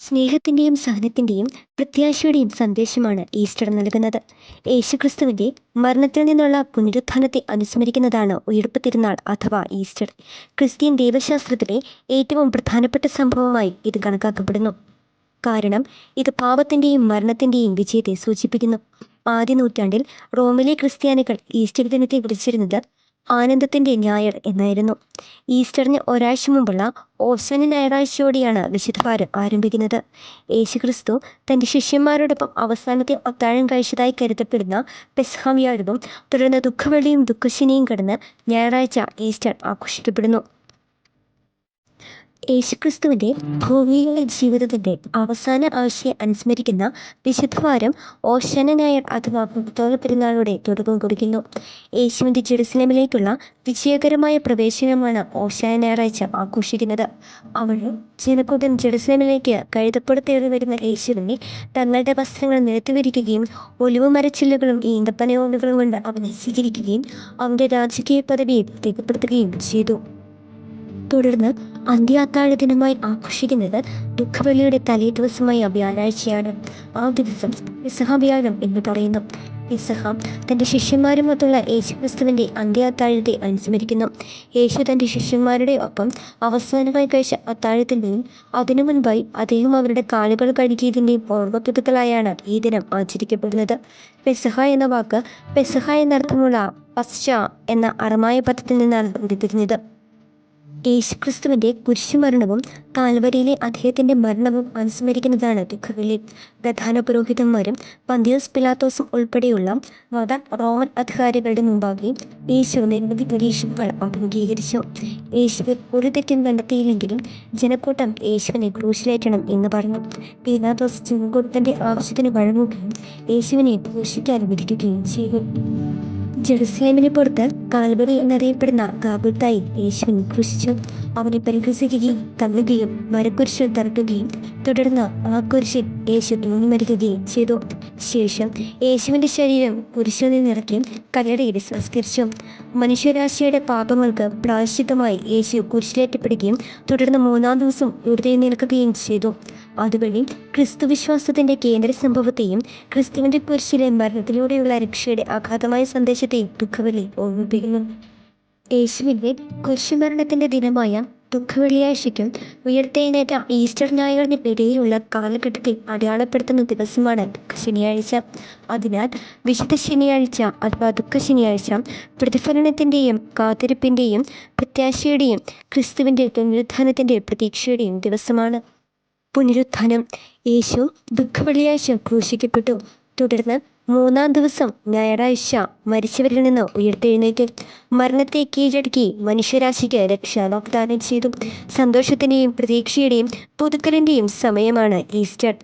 സ്നേഹത്തിൻ്റെയും സഹനത്തിൻ്റെയും പ്രത്യാശയുടെയും സന്ദേശമാണ് ഈസ്റ്റർ നൽകുന്നത്. യേശുക്രിസ്തുവിൻ്റെ മരണത്തിൽ നിന്നുള്ള പുനരുത്ഥാനത്തെ അനുസ്മരിക്കുന്നതാണ് ഉയിർപ്പ് തിരുനാൾ അഥവാ ഈസ്റ്റർ. ക്രിസ്ത്യൻ ദൈവശാസ്ത്രത്തിലെ ഏറ്റവും പ്രധാനപ്പെട്ട സംഭവമായി ഇത് കണക്കാക്കപ്പെടുന്നു. കാരണം ഇത് പാപത്തിൻ്റെയും മരണത്തിൻ്റെയും വിജയത്തെ സൂചിപ്പിക്കുന്നു. ആദ്യ നൂറ്റാണ്ടിൽ റോമിലെ ക്രിസ്ത്യാനികൾ ഈസ്റ്റർ ദിനത്തെ വിളിച്ചിരുന്നത് ആനന്ദത്തിൻ്റെ ഞായർ എന്നായിരുന്നു. ഈസ്റ്ററിന് ഒരാഴ്ച മുമ്പുള്ള ഓശാന ഞായറാഴ്ചയോടെയാണ് വിശുദ്ധവാരം ആരംഭിക്കുന്നത്. യേശുക്രിസ്തു തൻ്റെ ശിഷ്യന്മാരോടൊപ്പം അവസാനത്തെ അത്താഴം കഴിച്ചതായി കരുതപ്പെടുന്ന പെസഹ വ്യാഴവും തുടർന്ന് ദുഃഖവെള്ളിയും ദുഃഖശനിയും കടന്ന് ഞായറാഴ്ച ഈസ്റ്റർ ആഘോഷിക്കപ്പെടുന്നു. യേശുക്രിസ്തുവിൻ്റെ ഭൗമിക ജീവിതത്തിൻ്റെ അവസാന ആഴ്ചയെ അനുസ്മരിക്കുന്ന വിശുദ്ധവാരം ഓശാന ഞായർ അഥവാ പുസ്തക പെരുന്നാളോടെ തുടക്കം കുറിക്കുന്നു. യേശുവിൻ്റെ ജെറുസലേമിലേക്കുള്ള വിജയകരമായ പ്രവേശനമാണ് ഓശാന ഞായറാഴ്ച ആഘോഷിക്കുന്നത്. അവിടെ ജനക്കൂട്ടം ജെറുസലേമിലേക്ക് കഴുതപ്പുറത്തേറി വരുന്ന യേശുവിനെ തങ്ങളുടെ വസ്ത്രങ്ങൾ നിരത്തിവിരിക്കുകയും ഒലിവ് മരച്ചില്ലകളും ഈന്തപ്പനയോലകളും കൊണ്ട് അവനെ സ്വീകരിക്കുകയും അവൻ്റെ രാജകീയ പദവിയെ രേഖപ്പെടുത്തുകയും ചെയ്തു. തുടർന്ന് അന്ത്യാത്താഴ ദിനമായി ആഘോഷിക്കുന്നത് ദുഃഖവെള്ളിയുടെ തലേ ദിവസമായ വ്യാഴാഴ്ചയാണ്. ആ ദിവസം പെസഹ വ്യാഴം എന്ന് പറയുന്നു. പെസഹ തൻ്റെ ശിഷ്യന്മാരുമൊത്തുള്ള യേശുക്രിസ്തുവിൻ്റെ അന്ത്യാത്താഴത്തെ അനുസ്മരിക്കുന്നു. യേശു തൻ്റെ ശിഷ്യന്മാരുടെ ഒപ്പം അവസാനമായി കഴിച്ച അത്താഴത്തിൻ്റെയും അതിനു മുൻപായി അദ്ദേഹം അവരുടെ കാലുകൾ കഴുകിയതിൻ്റെയും ഓർമ്മപ്പെടുത്തലായാണ് ഈ ദിനം ആചരിക്കപ്പെടുന്നത്. പെസഹ എന്ന വാക്ക് പെസഹ എന്നർത്ഥമുള്ള പസ്ച എന്ന അറമായ പദത്തിൽ നിന്നാണ് ഉരുത്തിരിഞ്ഞത്. യേശുക്രിസ്തുവിൻ്റെ കുരിശുമരണവും കാൽവരിയിലെ അദ്ദേഹത്തിൻ്റെ മരണവും അനുസ്മരിക്കുന്നതാണ് ദുഃഖവെള്ളി. പ്രധാന പുരോഹിതന്മാരും പന്തിയോസ് പിലാത്തോസും ഉൾപ്പെടെയുള്ള റോമൻ അധികാരികളുടെ മുമ്പാകെ യേശു നിരവധി പരീക്ഷകൾ അഭിമുഖീകരിച്ചു. യേശുവിൽ ഒരു തെറ്റും കണ്ടെത്തിയില്ലെങ്കിലും ജനക്കൂട്ടം യേശുവിനെ ക്രൂശിലേറ്റണം എന്ന് പറഞ്ഞു. പിലാത്തോസ് ജനക്കൂട്ടത്തിൻ്റെ ആവശ്യത്തിന് വഴങ്ങുകയും യേശുവിനെ ക്രൂശിക്കാൻ വിധിക്കുകയും ചെയ്തു. ജെറുസലേമിന് പുറത്ത് കാൽവറി എന്നറിയപ്പെടുന്ന ഗാഗുൽത്തായിൽ യേശുവിനെ ക്രൂശിച്ചു. അവനെ പരിഹസിക്കുകയും തള്ളുകയും മരക്കുരിശിൽ തറയ്ക്കുകയും തുടർന്ന് ആ കുരിശിൽ യേശു തൂങ്ങി മരിക്കുകയും ചെയ്തു. ശേഷം യേശുവിൻ്റെ ശരീരം കുരിശിൽ നിന്നിറക്കി കല്ലറയിൽ സംസ്കരിച്ചു. മനുഷ്യരാശിയുടെ പാപങ്ങൾക്ക് പ്രായശ്ചിത്തമായി യേശു കുരിശിലേറ്റപ്പെടുകയും തുടർന്ന് 3-ാം ദിവസം ഉയർത്തെഴുന്നേൽക്കുകയും ചെയ്തു. അതുവഴി ക്രിസ്തുവിശ്വാസത്തിൻ്റെ കേന്ദ്ര സംഭവത്തെയും ക്രിസ്തുവിൻ്റെ കുരിശിലെ മരണത്തിലൂടെയുള്ള രക്ഷയുടെ അഗാധമായ സന്ദേശത്തെയും ദുഃഖവെള്ളി ഓർമ്മിപ്പിക്കുന്നു. യേശുവിൻ്റെ കുരിശുമരണത്തിൻ്റെ ദിനമായ ദുഃഖവെള്ളിയാഴ്ചയ്ക്കും ഉയർത്തെഴുന്നേറ്റ ഈസ്റ്റർ ഞായറിനും ഇടയിലുള്ള കാലഘട്ടത്തെ അടയാളപ്പെടുത്തുന്ന ദിവസമാണ് ദുഃഖശനിയാഴ്ച. അതിനാൽ വിശുദ്ധ ശനിയാഴ്ച അഥവാ ദുഃഖശനിയാഴ്ച പ്രതിഫലനത്തിൻ്റെയും കാത്തിരിപ്പിൻ്റെയും പ്രത്യാശയുടെയും ക്രിസ്തുവിൻ്റെ പുനരുത്ഥാനത്തിൻ്റെ പ്രതീക്ഷയുടെയും ദിവസമാണ്. പുനരുത്ഥാനം. യേശു ദുഃഖവെള്ളിയാഴ്ച ക്രൂശിക്കപ്പെട്ടു. തുടർന്ന് 3-ാം ദിവസം ഞായറാഴ്ച മരിച്ചവരിൽ നിന്ന് ഉയർത്തെഴുന്നേറ്റു. മരണത്തെ കീഴടക്കി മനുഷ്യരാശിക്ക് രക്ഷ വാഗ്ദാനം ചെയ്തു. സന്തോഷത്തിൻ്റെയും പ്രതീക്ഷയുടെയും പുതുക്കലിൻ്റെയും സമയമാണ് ഈസ്റ്റർ.